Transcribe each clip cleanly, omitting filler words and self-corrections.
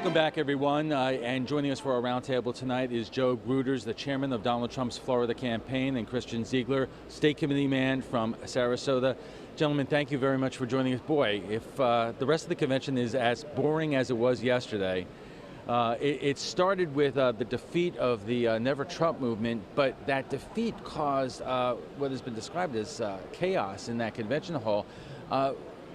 Welcome back, everyone. And joining us for our roundtable tonight is Joe Gruters, the chairman of Donald Trump's Florida campaign, and Christian Ziegler, state committee man from Sarasota. Gentlemen, thank you very much for joining us. Boy, if the rest of the convention is as boring as it was yesterday, it started with the defeat of the Never Trump movement, but that defeat caused what has been described as chaos in that convention hall.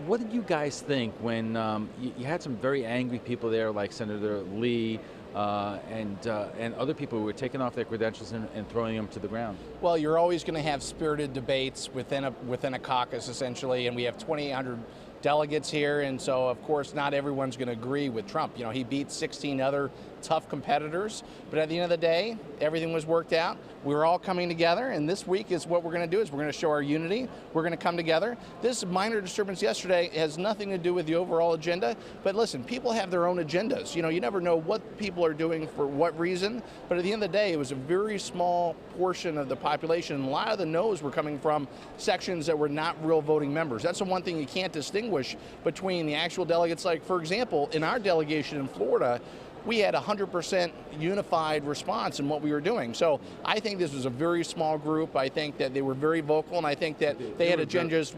What did you guys think when you had some very angry people there, like Senator Lee and other people who were taking off their credentials and throwing them to the ground? Well, you're always going to have spirited debates within a caucus, essentially, and we have 2,800 delegates here, and so of course not everyone's going to agree with Trump. You know, he beat 16 other tough competitors, but at the end of the day, everything was worked out. We were all coming together, and this week is what we're going to do is we're going to show our unity. We're going to come together. This minor disturbance yesterday has nothing to do with the overall agenda, but listen, people have their own agendas. You know, you never know what people are doing for what reason, but at the end of the day, it was a very small portion of the population, and a lot of the no's were coming from sections that were not real voting members. That's the one thing you can't distinguish between the actual delegates. Like, for example, in our delegation in Florida, we had 100% unified response in what we were doing. So I think this was a very small group. I think that they were very vocal, and I think that they had agendas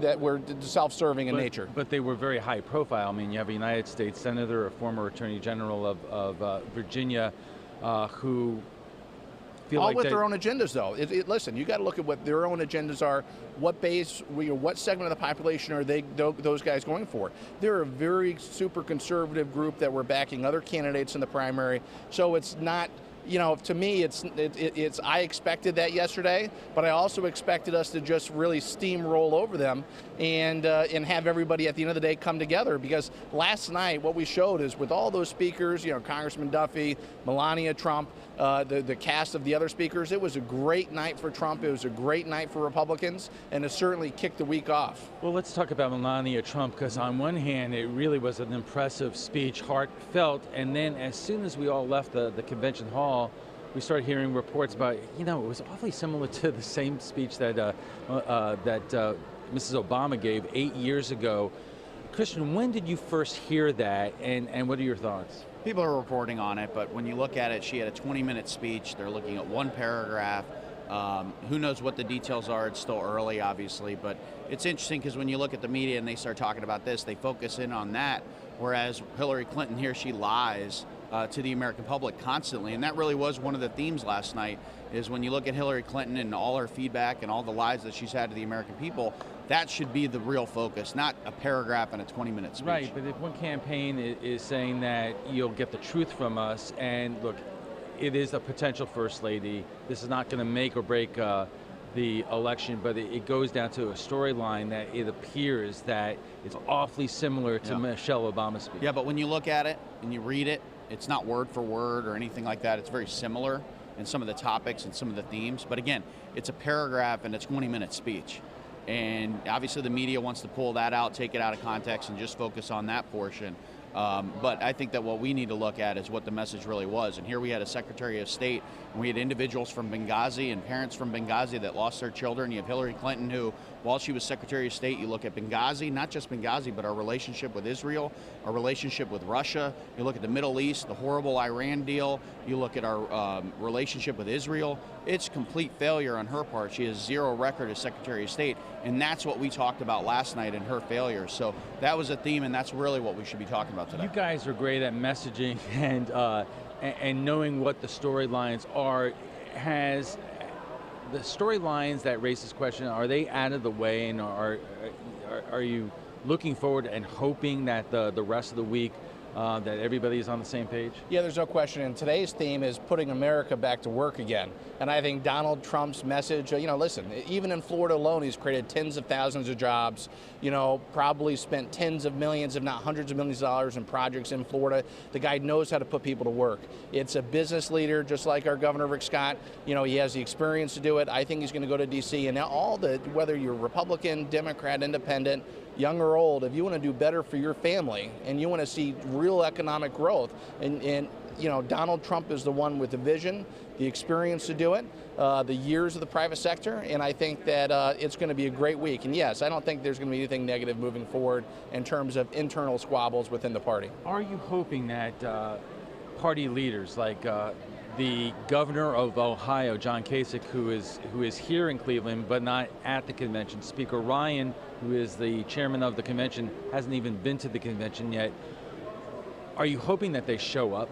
that were self-serving in nature. But they were very high profile. I mean, you have a United States Senator, a former Attorney General of Virginia, who feel all like with their own agendas, though. Listen, you got to look at what their own agendas are. What base, what segment of the population are those guys going for? They're a very super conservative group that were backing other candidates in the primary. So it's not. You know, to me, I expected that yesterday, but I also expected us to just really steamroll over them and have everybody at the end of the day come together. Because last night, what we showed is with all those speakers, you know, Congressman Duffy, Melania Trump, the cast of the other speakers, it was a great night for Trump. It was a great night for Republicans, and it certainly kicked the week off. Well, let's talk about Melania Trump, because on one hand, it really was an impressive speech, heartfelt, and then as soon as we all left the convention hall, we started hearing reports about, you know, it was awfully similar to the same speech that Mrs. Obama gave 8 years ago. Christian, when did you first hear that, and what are your thoughts? People are reporting on it, but when you look at it, she had a 20-minute speech. They're looking at one paragraph. Who knows what the details are? It's still early, obviously, but it's interesting because when you look at the media and they start talking about this, they focus in on that, whereas Hillary Clinton here, she lies to the American public constantly, and that really was one of the themes last night, is when you look at Hillary Clinton and all her feedback and all the lies that she's had to the American people, that should be the real focus, not a paragraph and a 20-minute speech. Right, but if one campaign is saying that you'll get the truth from us, and look, it is a potential first lady, this is not going to make or break the election, but it goes down to a storyline that it appears that it's awfully similar to Michelle Obama's speech. Yeah, but when you look at it and you read it, it's not word for word or anything like that. It's very similar in some of the topics and some of the themes. But again, it's a paragraph and a 20-minute speech. And obviously the media wants to pull that out, take it out of context, and just focus on that portion. But I think that what we need to look at is what the message really was. And here we had a Secretary of State, and we had individuals from Benghazi and parents from Benghazi that lost their children. You have Hillary Clinton, who, while she was Secretary of State, you look at Benghazi, not just Benghazi, but our relationship with Israel, our relationship with Russia. You look at the Middle East, the horrible Iran deal. You look at our relationship with Israel. It's complete failure on her part. She has zero record as Secretary of State, and that's what we talked about last night in her failures. So that was a theme, and that's really what we should be talking about today. You guys are great at messaging and knowing what the storylines are. Has the storylines that raise this question, are they out of the way, and are you looking forward and hoping that the rest of the week that everybody is on the same page? Yeah, there's no question. And today's theme is putting America back to work again. And I think Donald Trump's message, you know, listen, even in Florida alone, he's created tens of thousands of jobs, you know, probably spent tens of millions, if not hundreds of millions of dollars in projects in Florida. The guy knows how to put people to work. It's a business leader, just like our Governor Rick Scott. You know, he has the experience to do it. I think he's going to go to D.C. And now whether you're Republican, Democrat, Independent, young or old, if you want to do better for your family and you want to see real economic growth, and you know, Donald Trump is the one with the vision, the experience to do it, the years of the private sector, and I think that it's going to be a great week. And yes, I don't think there's going to be anything negative moving forward in terms of internal squabbles within the party. Are you hoping that party leaders like the governor of Ohio, John Kasich, who is here in Cleveland but not at the convention, Speaker Ryan, who is the chairman of the convention, hasn't even been to the convention yet, are you hoping that they show up?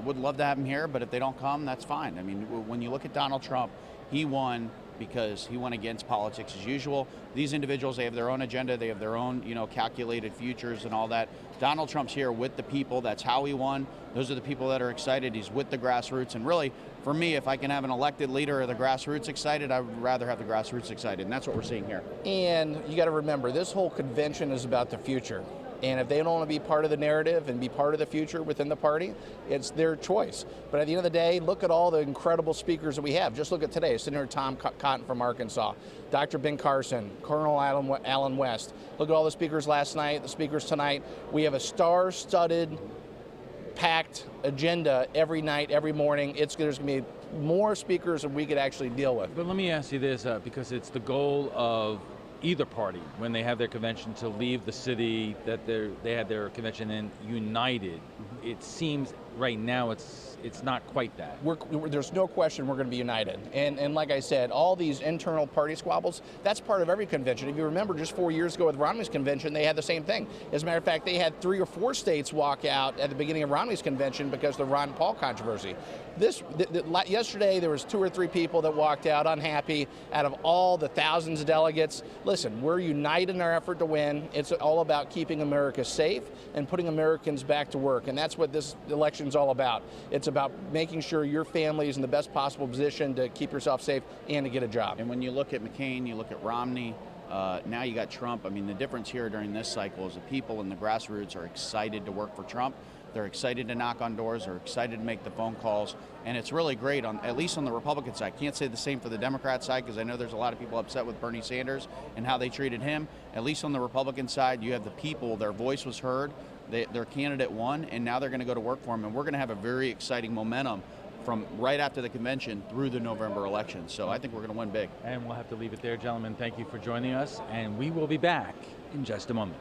Would love to have him here, but if they don't come, that's fine. I mean, when you look at Donald Trump, he won because he went against politics as usual. These individuals, they have their own agenda, they have their own, you know, calculated futures and all that. Donald Trump's here with the people. That's how he won. Those are the people that are excited. He's with the grassroots. And really, for me, if I can have an elected leader of the grassroots excited, I would rather have the grassroots excited. And that's what we're seeing here. And you got to remember, this whole convention is about the future. And if they don't want to be part of the narrative and be part of the future within the party, it's their choice. But at the end of the day, look at all the incredible speakers that we have. Just look at today, Senator Tom Cotton from Arkansas, Dr. Ben Carson, Colonel Alan West. Look at all the speakers last night, the speakers tonight. We have a star-studded, packed agenda every night, every morning. There's going to be more speakers than we could actually deal with. But let me ask you this, because it's the goal of either party, when they have their convention, to leave the city that they had their convention in united. It seems right now it's not quite that. There's no question we're going to be united. And like I said, all these internal party squabbles, that's part of every convention. If you remember, just 4 years ago with Romney's convention, they had the same thing. As a matter of fact, they had 3 or 4 states walk out at the beginning of Romney's convention because of the Ron Paul controversy. Yesterday, there was 2 or 3 people that walked out unhappy out of all the thousands of delegates. Listen, we're united in our effort to win. It's all about keeping America safe and putting Americans back to work. And that's what this election's all about. It's about making sure your family is in the best possible position to keep yourself safe and to get a job. And when you look at McCain, you look at Romney, now you got Trump. I mean, the difference here during this cycle is the people in the grassroots are excited to work for Trump. They're excited to knock on doors. They're excited to make the phone calls. And it's really great, at least on the Republican side. Can't say the same for the Democrat side, because I know there's a lot of people upset with Bernie Sanders and how they treated him. At least on the Republican side, you have the people, their voice was heard. Their candidate won, and now they're going to go to work for him. And we're going to have a very exciting momentum from right after the convention through the November election. So I think we're going to win big. And we'll have to leave it there, gentlemen. Thank you for joining us, and we will be back in just a moment.